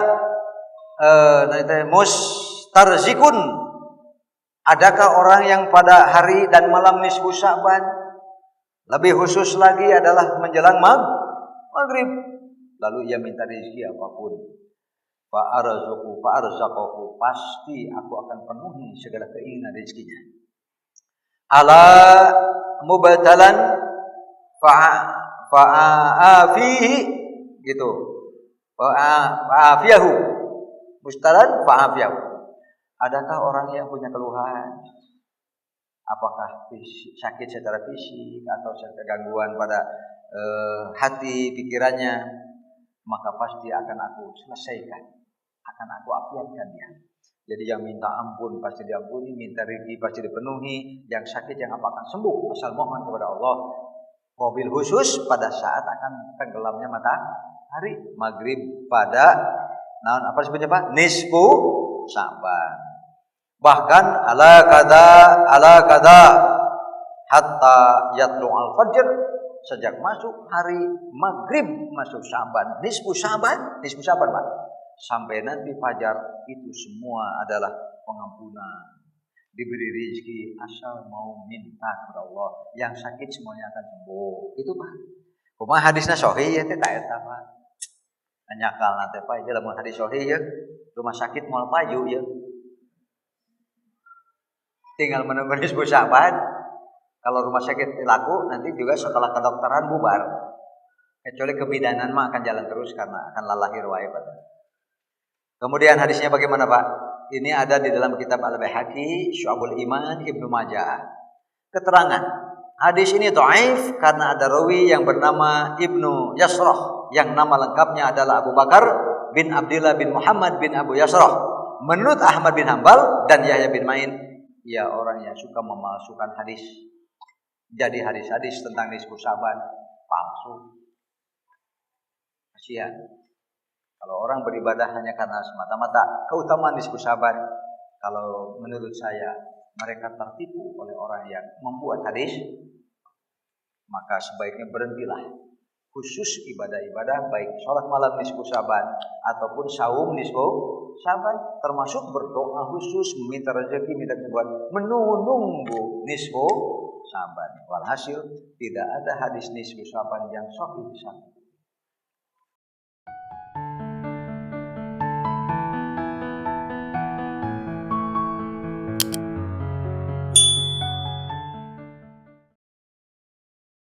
mustarzikun, adakah orang yang pada hari dan malam nisfu Sya'ban, lebih khusus lagi adalah menjelang maghrib, lalu ia minta rezeki apapun, fa'arzaqahu, pasti aku akan penuhi segala keinginan rezekinya. Ala mubtalan fa'afihi, gitu. Fa'afiyahu, mustalan fa'afiyahu. Adakah orang yang punya keluhan, apakah sakit secara fisik atau gangguan pada hati pikirannya, maka pasti akan aku selesaikan, akan aku afiatkan dia. Jadi yang minta ampun pasti diampuni, minta rezeki pasti dipenuhi, yang sakit yang apa akan sembuh asal mohon kepada Allah. Mobil khusus pada saat akan tenggelamnya matahari maghrib pada apa disebutnya Pak? Nisfu Sya'ban. Bahkan ala kada hatta yatlu al-fajr, sejak masuk hari maghrib masuk Sya'ban, nisfu Sya'ban Pak, sampai nanti fajar, itu semua adalah pengampunan, diberi rezeki asal mau minta kepada Allah. Yang sakit semuanya akan sembuh. Itu Pak. Kumaha hadisna sahih ya teh eta Pak. Anyakal nanti Pak, itu lamun hadis sahih ya, rumah sakit moal payu ya. Tinggal menunggu nisfu Sya'ban. Kalau rumah sakit laku, nanti juga setelah kedokteran bubar. Kecuali kebidanan mah akan jalan terus karena akan lalahir wae Pak. Kemudian hadisnya bagaimana Pak? Ini ada di dalam kitab Al-Baihaqi, Syu'abul Iman, Ibnu Majah. Keterangan, hadis ini dhaif karena ada rawi yang bernama Ibnu Yasrah, yang nama lengkapnya adalah Abu Bakar bin Abdullah bin Muhammad bin Abu Yasrah. Menurut Ahmad bin Hanbal dan Yahya bin Ma'in, ia orang yang suka memalsukan hadis. Jadi hadis-hadis tentang nisfu Sya'ban palsu. Sia. Kalau orang beribadah hanya karena semata-mata keutamaan nisfu Syaban, kalau menurut saya mereka tertipu oleh orang yang membuat hadis, maka sebaiknya berhentilah. Khusus ibadah-ibadah baik sholat malam nisfu Syaban ataupun saum nisfu Syaban, termasuk berdoa khusus, meminta rezeki, minta kesembuhan, menunggu nisfu Syaban. Walhasil tidak ada hadis nisfu Syaban yang sahih.